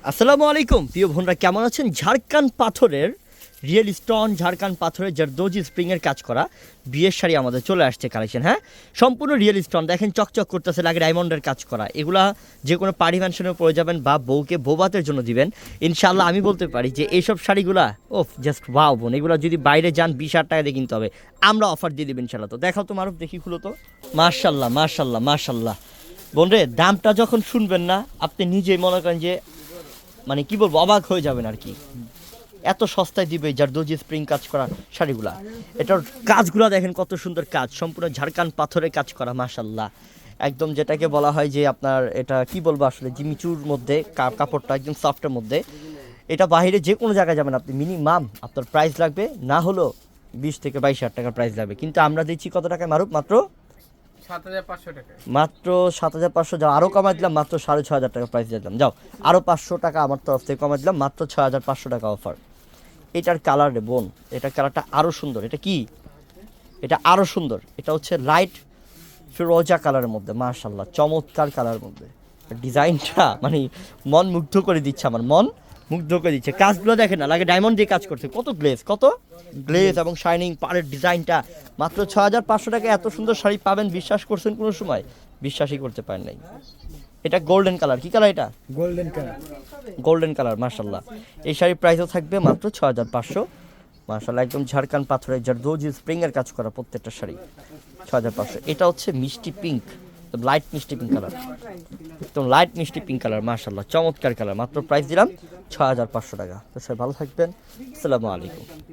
আসসালামু আলাইকুম প্রিয় বোনরা, কেমন আছেন? ঝাড়খান পাথরের রিয়েল স্টোন, ঝাড়খান পাথরের জারদোজি স্প্রিংয়ের কাজ করা বিয়ের শাড়ি আমাদের চলে আসছে কালেকশন। হ্যাঁ, সম্পূর্ণ রিয়েল স্টোন, দেখেন চকচক করতেছে, লাগে ডায়মন্ডের কাজ করা। এগুলা যে কোনো পার্টি ফ্যাশনে পরে যাবেন বা বউকে বৌভাতের জন্য দিবেন, ইনশাল্লাহ আমি বলতে পারি যে এইসব শাড়িগুলা ওফ জাস্ট ওয়াও বোন। এগুলো যদি বাইরে যান 20,000 টাকা দিয়ে কিনতে হবে, আমরা অফার দিয়ে দেবেন ইনশাল্লাহ। তো দেখাও তো মারুফ, দেখি খুলো তো। মার্শাল্লাহ মার্শাল্লাহ মার্শাল্লাহ বোন রে, দামটা যখন শুনবেন না আপনি নিজেই মনে করেন যে মানে কি বলবো, অবাক হয়ে যাবেন আর কি। এত সস্তায় দিবে জারদোজি স্প্রিং কাজ করা শাড়িগুলা। এটার কাজগুলো দেখেন কত সুন্দর কাজ, সম্পূর্ণ ঝাড়খান পাথরে কাজ করা মাশাল্লাহ। একদম যেটাকে বলা হয় যে আপনার এটা কি বলবো আসলে, জিমিচুর মধ্যে কাপড়টা একদম সফটের মধ্যে। এটা বাইরে যে কোনো জায়গায় যাবেন আপনি, মিনিমাম আপনার প্রাইস লাগবে না হলো 20 থেকে 22,000 টাকার প্রাইস লাগবে, কিন্তু আমরা দিচ্ছি কত টাকায় মারুফ? মাত্র 7,500 টাকা। মাত্র 7,500। যাও আরও কমাই দিলাম, মাত্র 6,500 টাকা প্রাইস দিলাম। যাও আরও 500 টাকা আমার তরফ থেকে কমাই দিলাম, মাত্র 6,500 টাকা অফার। এটার কালার রে বোন, এটার কালারটা আরও সুন্দর। এটা কি? এটা আরও সুন্দর। এটা হচ্ছে লাইট ফিরোজা কালারের মধ্যে, মাশাল্লাহ চমৎকার কালারের মধ্যে। ডিজাইনটা মানে মন মুগ্ধ করে দিচ্ছে, আমার মন মুগ্ধ করে দিচ্ছে। কাজগুলো দেখেন না, লাগে ডায়মন্ড দিয়ে কাজ করছে, কত গ্লেজ, কত গ্লেজ এবং শাইনিং পাড়ের ডিজাইনটা। মাত্র 6,500 টাকায় এত সুন্দর শাড়ি পাবেন, বিশ্বাস করছেন কোনো সময়? বিশ্বাসই করতে পারেন নাই। এটা গোল্ডেন কালার, কি কালার এটা? Golden colour. গোল্ডেন কালার মাশাল্লাহ। এই শাড়ির প্রাইসও থাকবে মাত্র 6,500। মাশাল্লাহ একদম ঝাড়খান পাথরের জারদোজি স্প্রিংয়ের কাজ করা প্রত্যেকটা শাড়ি 6,500। এটা হচ্ছে মিষ্টি পিঙ্ক, লাইট মিষ্টি পিঙ্ক কালার, একদম লাইট মিষ্টি পিঙ্ক কালার মাশাল্লাহ চমৎকার কালার। মাত্র প্রাইস দিলাম 6,500 টাকা। তো সবাই ভালো থাকবেন, আসসালামু আলাইকুম।